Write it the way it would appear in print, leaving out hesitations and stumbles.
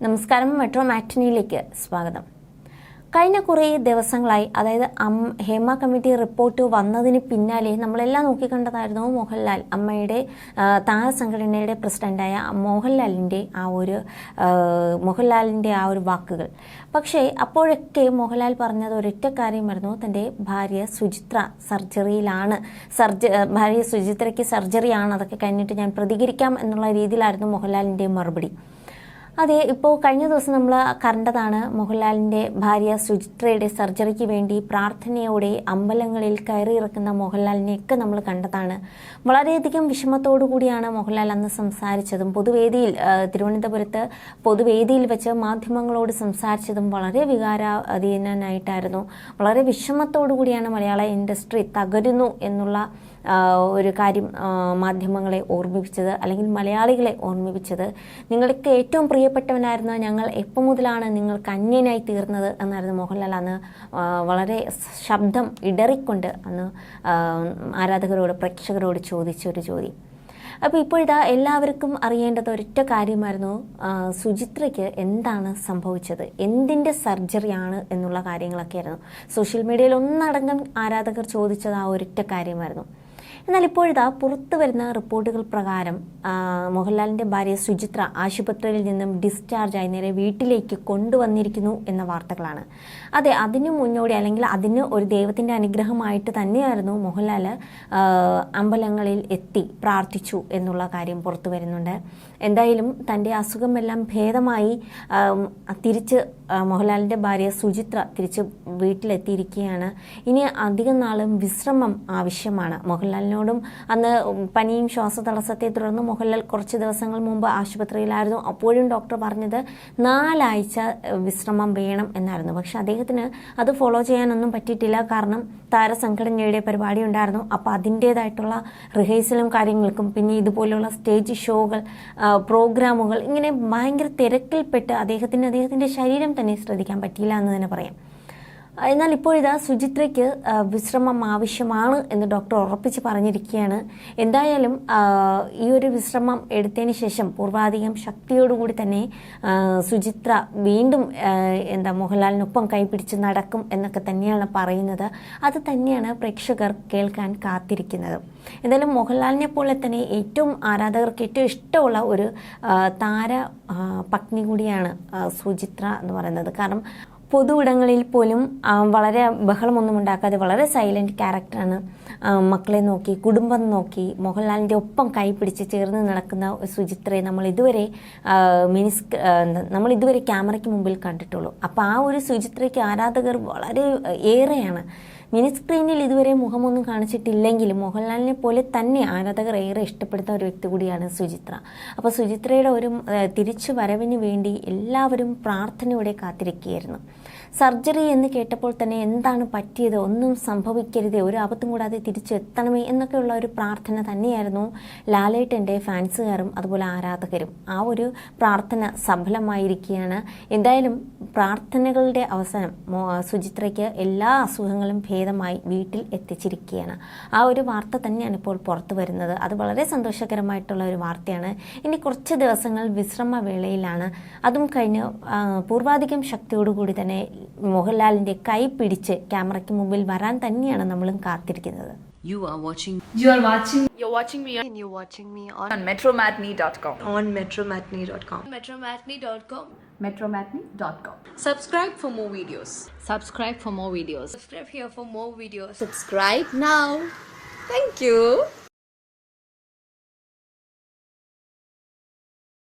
നമസ്കാരം, മെട്രോ മാറ്റിനിയിലേക്ക് സ്വാഗതം. കഴിഞ്ഞ കുറേ ദിവസങ്ങളായി, അതായത് ഹേമ കമ്മിറ്റി റിപ്പോർട്ട് വന്നതിന് പിന്നാലെ നമ്മളെല്ലാം നോക്കിക്കണ്ടതായിരുന്നു മോഹൻലാൽ, അമ്മയുടെ താരസംഘടനയുടെ പ്രസിഡന്റായ മോഹൻലാലിൻ്റെ ആ ഒരു വാക്കുകൾ. പക്ഷേ അപ്പോഴൊക്കെ മോഹൻലാൽ പറഞ്ഞത് ഒരൊറ്റ കാര്യമായിരുന്നു, തൻ്റെ ഭാര്യ സുചിത്രയ്ക്ക് സർജറിയാണ്, അതൊക്കെ കഴിഞ്ഞിട്ട് ഞാൻ പ്രതികരിക്കാം എന്നുള്ള രീതിയിലായിരുന്നു മോഹൻലാലിൻ്റെ മറുപടി. അതെ, ഇപ്പോൾ കഴിഞ്ഞ ദിവസം നമ്മൾ കണ്ടതാണ് മോഹൻലാലിൻ്റെ ഭാര്യ സുചിത്രയുടെ സർജറിക്ക് വേണ്ടി പ്രാർത്ഥനയോടെ അമ്പലങ്ങളിൽ കയറിയിറക്കുന്ന മോഹൻലാലിനെയൊക്കെ നമ്മൾ കണ്ടതാണ്. വളരെയധികം വിഷമത്തോടു കൂടിയാണ് മോഹൻലാൽ അന്ന് സംസാരിച്ചതും തിരുവനന്തപുരത്ത് പൊതുവേദിയിൽ വെച്ച് മാധ്യമങ്ങളോട് സംസാരിച്ചതും വളരെ വികാരാധീനനായിട്ടായിരുന്നു. വളരെ വിഷമത്തോടു കൂടിയാണ് മലയാള ഇൻഡസ്ട്രി തകരുന്നു എന്നുള്ള ഒരു കാര്യം മാധ്യമങ്ങളെ ഓർമ്മിപ്പിച്ചത്, അല്ലെങ്കിൽ മലയാളികളെ ഓർമ്മിപ്പിച്ചത്. നിങ്ങൾക്ക് ഏറ്റവും പ്രിയപ്പെട്ടവനായിരുന്ന ഞങ്ങൾ എപ്പോൾ മുതലാണ് നിങ്ങൾക്ക് അന്യനായി തീർന്നത് എന്നായിരുന്നു മോഹൻലാൽ അന്ന് വളരെ ശബ്ദം ഇടറിക്കൊണ്ട് അന്ന് പ്രേക്ഷകരോട് ചോദിച്ചൊരു ചോദ്യം. അപ്പോൾ ഇപ്പോഴിതാ എല്ലാവർക്കും അറിയേണ്ടത് ഒരൊറ്റ കാര്യമായിരുന്നു, സുചിത്രയ്ക്ക് എന്താണ് സംഭവിച്ചത്, എന്തിൻ്റെ സർജറിയാണ് എന്നുള്ള കാര്യങ്ങളൊക്കെയായിരുന്നു. സോഷ്യൽ മീഡിയയിൽ ഒന്നടങ്കം ആരാധകർ ചോദിച്ചത് ആ ഒരൊറ്റ കാര്യമായിരുന്നു. എന്നാൽ ഇപ്പോഴിതാ പുറത്തു വരുന്ന റിപ്പോർട്ടുകൾ പ്രകാരം മോഹൻലാലിൻ്റെ ഭാര്യ സുചിത്ര ആശുപത്രിയിൽ നിന്നും ഡിസ്ചാർജായി നേരെ വീട്ടിലേക്ക് കൊണ്ടുവന്നിരിക്കുന്നു എന്ന വാർത്തകളാണ്. അതെ, അതിനു മുന്നോടി, അല്ലെങ്കിൽ അതിന് ഒരു ദൈവത്തിൻ്റെ അനുഗ്രഹമായിട്ട് തന്നെയായിരുന്നു മോഹൻലാൽ അമ്പലങ്ങളിൽ എത്തി പ്രാർത്ഥിച്ചു എന്നുള്ള കാര്യം പുറത്തു വരുന്നുണ്ട്. എന്തായാലും തൻ്റെ അസുഖമെല്ലാം ഭേദമായി തിരിച്ച് മോഹൻലാലിൻ്റെ ഭാര്യ സുചിത്ര തിരിച്ച് വീട്ടിലെത്തിയിരിക്കുകയാണ്. ഇനി അധികം നാളും വിശ്രമം ആവശ്യമാണ്. മോഹൻലാലിനോടും അന്ന് പനിയും ശ്വാസതടസ്സത്തെ തുടർന്ന് മോഹൻലാൽ കുറച്ച് ദിവസങ്ങൾ മുമ്പ് ആശുപത്രിയിലായിരുന്നു. അപ്പോഴും ഡോക്ടർ പറഞ്ഞത് 4 ആഴ്ച വിശ്രമം വേണം എന്നായിരുന്നു. പക്ഷെ അദ്ദേഹത്തിന് അത് ഫോളോ ചെയ്യാനൊന്നും പറ്റിയിട്ടില്ല. കാരണം താരസംഘടനയുടെ പരിപാടി ഉണ്ടായിരുന്നു. അപ്പോൾ അതിൻ്റേതായിട്ടുള്ള റിഹേഴ്സലും കാര്യങ്ങൾക്കും പിന്നെ ഇതുപോലുള്ള സ്റ്റേജ് ഷോകൾ, പ്രോഗ്രാമുകൾ, ഇങ്ങനെ ഭയങ്കര തിരക്കിൽപ്പെട്ട് അദ്ദേഹത്തിൻ്റെ ശരീരം തന്നെ ശ്രദ്ധിക്കാൻ പറ്റിയില്ല എന്ന് തന്നെ പറയാം. എന്നാൽ ഇപ്പോഴിതാ സുചിത്രയ്ക്ക് വിശ്രമം ആവശ്യമാണ് എന്ന് ഡോക്ടർ ഉറപ്പിച്ച് പറഞ്ഞിരിക്കുകയാണ്. എന്തായാലും ഈ ഒരു വിശ്രമം എടുത്തതിന് ശേഷം പൂർവാധികം ശക്തിയോടുകൂടി തന്നെ സുചിത്ര വീണ്ടും മോഹൻലാലിനൊപ്പം കൈപിടിച്ച് നടക്കും എന്നൊക്കെ തന്നെയാണ് പറയുന്നത്. അത് തന്നെയാണ് പ്രേക്ഷകർ കേൾക്കാൻ കാത്തിരിക്കുന്നത്. എന്തായാലും മോഹൻലാലിനെ പോലെ തന്നെ ഏറ്റവും ആരാധകർക്ക് ഏറ്റവും ഇഷ്ടമുള്ള ഒരു താര പത്നി കൂടിയാണ് സുചിത്ര എന്ന് പറയുന്നത്. കാരണം പൊതു ഇടങ്ങളിൽ പോലും വളരെ ബഹളമൊന്നും ഉണ്ടാക്കാതെ വളരെ സൈലൻറ്റ് ക്യാരക്ടറാണ്. മക്കളെ നോക്കി, കുടുംബം നോക്കി, മോഹൻലാലിൻ്റെ ഒപ്പം കൈപിടിച്ച് ചേർന്ന് നടക്കുന്ന സുചിത്രയെ നമ്മൾ ഇതുവരെ ക്യാമറയ്ക്ക് മുമ്പിൽ കണ്ടിട്ടുള്ളൂ. അപ്പോൾ ആ ഒരു സുചിത്രയ്ക്ക് ആരാധകർ വളരെ ഏറെയാണ്. മിനി സ്ക്രീനിൽ ഇതുവരെ മുഖമൊന്നും കാണിച്ചിട്ടില്ലെങ്കിലും മോഹൻലാലിനെ പോലെ തന്നെ ആരാധകർ ഏറെ ഇഷ്ടപ്പെടുന്ന ഒരു വ്യക്തി കൂടിയാണ് സുചിത്ര. അപ്പോൾ സുചിത്രയുടെ ഒരു തിരിച്ചു വരവിന് വേണ്ടി എല്ലാവരും പ്രാർത്ഥനയോടെ കാത്തിരിക്കുകയായിരുന്നു. സർജറി എന്ന് കേട്ടപ്പോൾ തന്നെ എന്താണ് പറ്റിയത്, ഒന്നും സംഭവിക്കരുതേ, ഒരു ആപത്തും കൂടാതെ തിരിച്ചെത്തണമേ എന്നൊക്കെയുള്ള ഒരു പ്രാർത്ഥന തന്നെയായിരുന്നു ലാലേട്ടൻ്റെ ഫാൻസുകാരും അതുപോലെ ആരാധകരും. ആ ഒരു പ്രാർത്ഥന സഫലമായിരിക്കുകയാണ്. എന്തായാലും പ്രാർത്ഥനകളുടെ അവസാനം സുചിത്രയ്ക്ക് എല്ലാ അസുഖങ്ങളും ഭേദമായി വീട്ടിൽ എത്തിച്ചിരിക്കുകയാണ്. ആ ഒരു വാർത്ത തന്നെയാണ് ഇപ്പോൾ പുറത്തു വരുന്നത്. അത് വളരെ സന്തോഷകരമായിട്ടുള്ള ഒരു വാർത്തയാണ്. ഇനി കുറച്ച് ദിവസങ്ങൾ വിശ്രമവേളയിലാണ്. അതും കഴിഞ്ഞ് പൂർവാധികം ശക്തിയോടുകൂടി തന്നെ മോഹൻലാലിൻ്റെ കൈ പിടിച്ച് ക്യാമറയ്ക്ക് മുമ്പിൽ വരാൻ തന്നെയാണ് നമ്മളും കാത്തിരിക്കുന്നത്. You're watching me and you're watching me on metromatney.com. On metromatney.com. metromatney.com. Subscribe for more videos. Subscribe for more videos. Subscribe here for more videos. Subscribe now. Thank you.